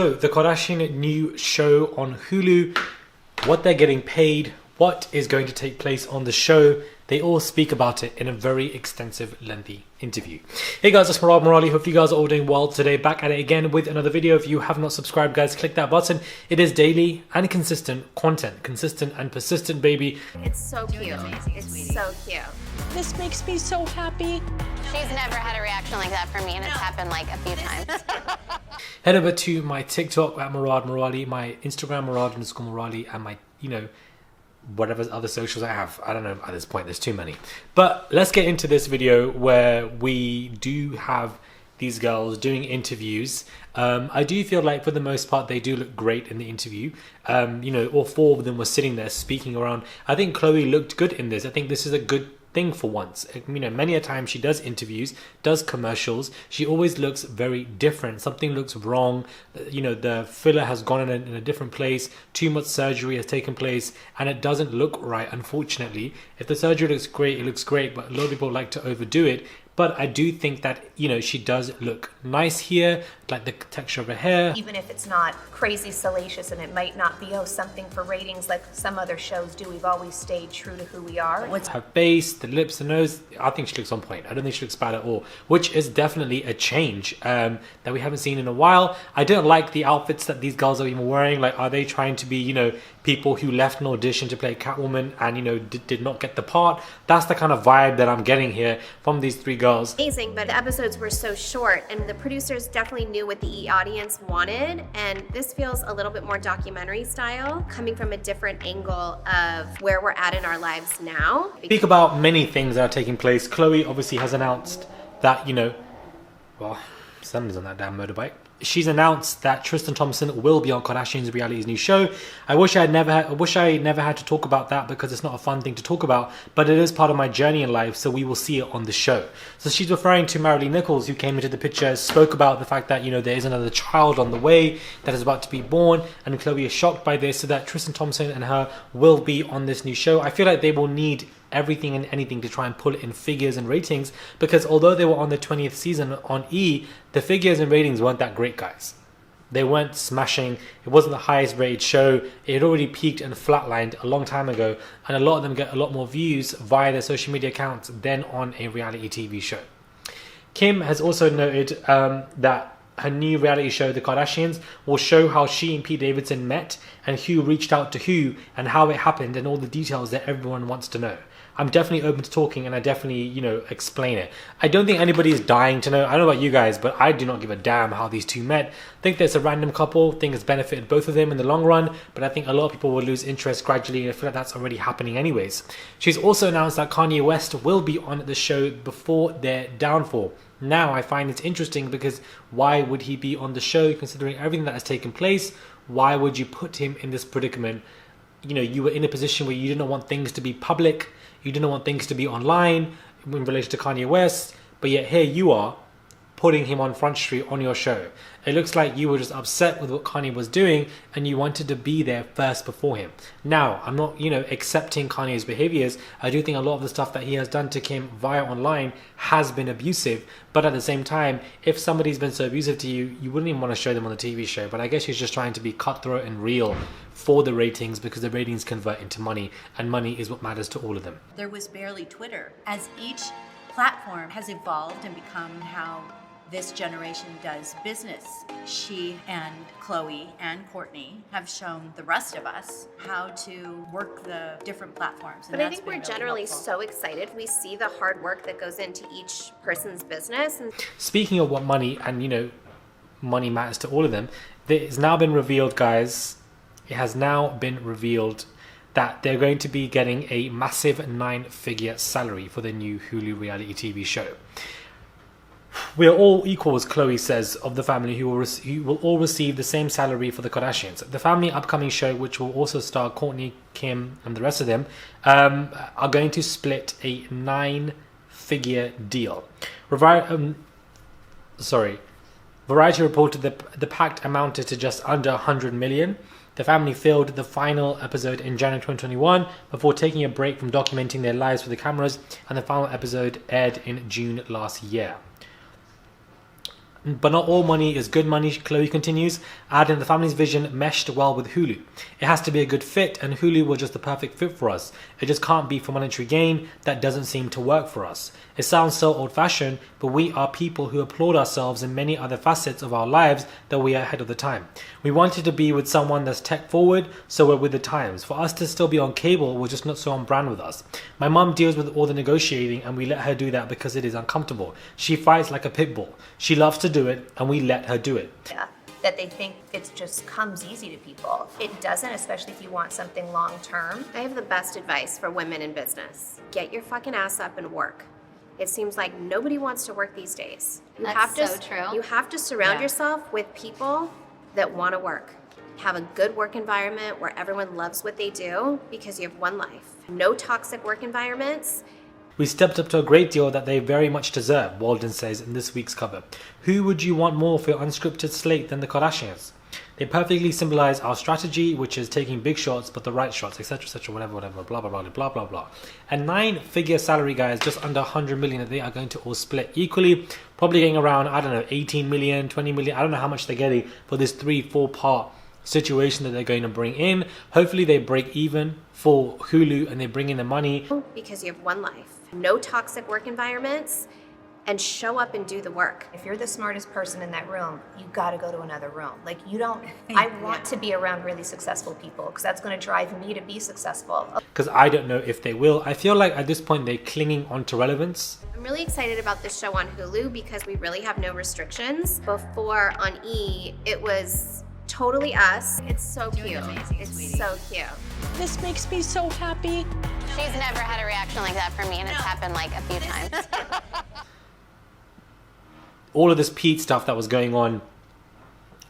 So the Kardashian new show on Hulu, what they're getting paid, what is going to take place on the show, they all speak about it in a very extensive, lengthy interview. Hey guys, it's Murad Murali. Hope you guys are all doing well today. Back at it again with another video. If you have not subscribed, guys, click that button. It is daily and consistent content. Consistent and persistent, baby. It's so cute. It's so cute. This makes me so happy. She's never had a reaction like that from me, and it's happened like a few times. Head over to my TikTok at Murad Murali, my Instagram Murad_Murali, and my, whatever other socials I have. I don't know at this point, there's too many. But let's get into this video where we do have these girls doing interviews. I do feel like for the most part they do look great in the interview. All four of them were sitting there speaking around. I think Khloe looked good in this. I think this is a good thing for once. Many a time she does interviews, does commercials, she always looks very different. Something looks wrong, the filler has gone in a different place, too much surgery has taken place, and it doesn't look right, unfortunately. If the surgery looks great, it looks great, but a lot of people like to overdo it. But I do think that, she does look nice here, like the texture of her hair. Even if it's not crazy salacious and it might not be, something for ratings like some other shows do, we've always stayed true to who we are. What's her face, the lips, the nose, I think she looks on point. I don't think she looks bad at all, which is definitely a change that we haven't seen in a while. I don't like the outfits that these girls are even wearing. Like, are they trying to be, people who left an audition to play Catwoman and, did not get the part? That's the kind of vibe that I'm getting here from these three girls. Amazing, but the episodes were so short, and the producers definitely knew what the audience wanted, and this feels a little bit more documentary style, coming from a different angle of where we're at in our lives now. Speak about many things that are taking place. Khloe obviously has announced that, somebody's on that damn motorbike. She's announced that Tristan Thompson will be on Kardashian's Reality's new show. I wish I never had to talk about that because it's not a fun thing to talk about, but it is part of my journey in life, so we will see it on the show. So she's referring to Marilee Nichols, who came into the picture, spoke about the fact that, there is another child on the way that is about to be born, and Khloe is shocked by this, so that Tristan Thompson and her will be on this new show. I feel like they will need everything and anything to try and pull it in figures and ratings, because although they were on the 20th season on E, the figures and ratings weren't that great, guys. They weren't smashing. It wasn't the highest rated show. It had already peaked and flatlined a long time ago, and a lot of them get a lot more views via their social media accounts than on a reality TV show. Kim has also noted that her new reality show, The Kardashians, will show how she and Pete Davidson met and who reached out to who and how it happened and all the details that everyone wants to know. I'm definitely open to talking, and I definitely, explain it. I don't think anybody is dying to know. I don't know about you guys, but I do not give a damn how these two met. I think there's a random couple. I think it's benefited both of them in the long run, but I think a lot of people will lose interest gradually, and I feel like that's already happening anyways. She's also announced that Kanye West will be on the show before their downfall. Now, I find it's interesting because why would he be on the show considering everything that has taken place? Why would you put him in this predicament? You were in a position where you didn't want things to be public. You didn't want things to be online in relation to Kanye West. But yet here you are putting him on Front Street on your show. It looks like you were just upset with what Kanye was doing and you wanted to be there first before him. Now, I'm not, accepting Kanye's behaviors. I do think a lot of the stuff that he has done to Kim via online has been abusive. But at the same time, if somebody's been so abusive to you, you wouldn't even want to show them on the TV show. But I guess he's just trying to be cutthroat and real for the ratings, because the ratings convert into money, and money is what matters to all of them. There was barely Twitter. As each platform has evolved and become how this generation does business, she and Khloe and Kourtney have shown the rest of us how to work the different platforms. But I think we're generally so excited. We see the hard work that goes into each person's business. And speaking of what money and, money matters to all of them, it's now been revealed, guys. It has now been revealed that they're going to be getting a massive 9-figure salary for the new Hulu reality TV show. We are all equals, Khloe says, of the family who will all receive the same salary for the Kardashians. The family upcoming show, which will also star Kourtney, Kim, and the rest of them, are going to split a 9-figure deal. Variety reported that the pact amounted to just under 100 million. The family filmed the final episode in January 2021 before taking a break from documenting their lives for the cameras, and the final episode aired in June last year. But not all money is good money, Chloe continues, adding the family's vision meshed well with Hulu. It has to be a good fit, and Hulu was just the perfect fit for us. It just can't be for monetary gain. That doesn't seem to work for us. It sounds so old-fashioned, but we are people who applaud ourselves in many other facets of our lives that we are ahead of the time. We wanted to be with someone that's tech-forward, so we're with the times. For us to still be on cable was just not so on brand with us. My mum deals with all the negotiating, and we let her do that because it is uncomfortable. She fights like a pit bull. She loves to do it, and we let her do it. Yeah, that they think it just comes easy to people. It doesn't, especially if you want something long term. I have the best advice for women in business. Get your fucking ass up and work. It seems like nobody wants to work these days. That's so true. You have to surround yourself with people that want to work. Have a good work environment where everyone loves what they do because you have one life. No toxic work environments. We stepped up to a great deal that they very much deserve, Walden says in this week's cover. Who would you want more for your unscripted slate than the Kardashians? They perfectly symbolize our strategy, which is taking big shots, but the right shots, etc., etc., whatever, blah, blah, blah, blah, blah, blah. A 9-figure salary, guys, just under 100 million that they are going to all split equally, probably getting around, I don't know, 18 million, 20 million, I don't know how much they're getting for this 3-4 part situation that they're going to bring in. Hopefully they break even for Hulu and they bring in the money. Because you have one life. No toxic work environments, and show up and do the work. If you're the smartest person in that room, you got to go to another room. Like, you don't, I want to be around really successful people because that's going to drive me to be successful. Because I don't know if they will. I feel like at this point they're clinging on to relevance. I'm really excited about this show on Hulu because we really have no restrictions. Before on E, it was totally us. It's so cute. Amazing, it's sweetie. so cute. This makes me so happy. She's never had a reaction like that from me, and it's happened like a few times. All of this Pete stuff that was going on,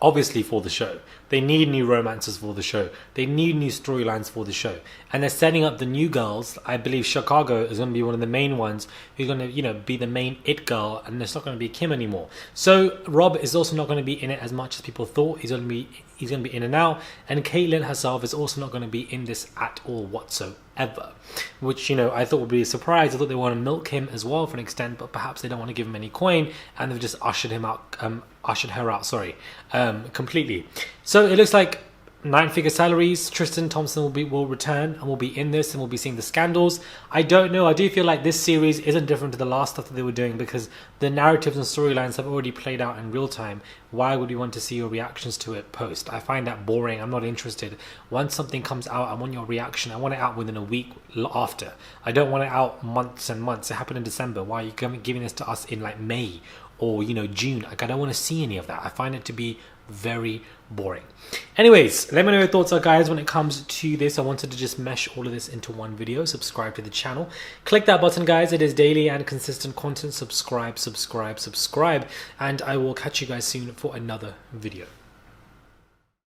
obviously for the show. They need new romances for the show. They need new storylines for the show. And they're setting up the new girls. I believe Chicago is going to be one of the main ones who's going to, be the main it girl, and it's not going to be Kim anymore. So Rob is also not going to be in it as much as people thought. He's going to be in and out. And Caitlyn herself is also not going to be in this at all whatsoever. Which, I thought would be a surprise. I thought they want to milk him as well for an extent, but perhaps they don't want to give him any coin, and they've just ushered her out, completely. So it looks like 9-figure salaries. Tristan Thompson will return and will be in this, and we'll be seeing the scandals. I don't know. I do feel like this series isn't different to the last stuff that they were doing because the narratives and storylines have already played out in real time. Why would we want to see your reactions to it post? I find that boring. I'm not interested. Once something comes out, I want your reaction. I want it out within a week after. I don't want it out months and months. It happened in December. Why are you giving this to us in like May or June? Like, I don't want to see any of that. I find it to be very boring. Anyways, let me know your thoughts are, guys, when it comes to this. I wanted to just mesh all of this into one video. Subscribe to the channel. Click that button, guys. It is daily and consistent content. Subscribe. And I will catch you guys soon for another video.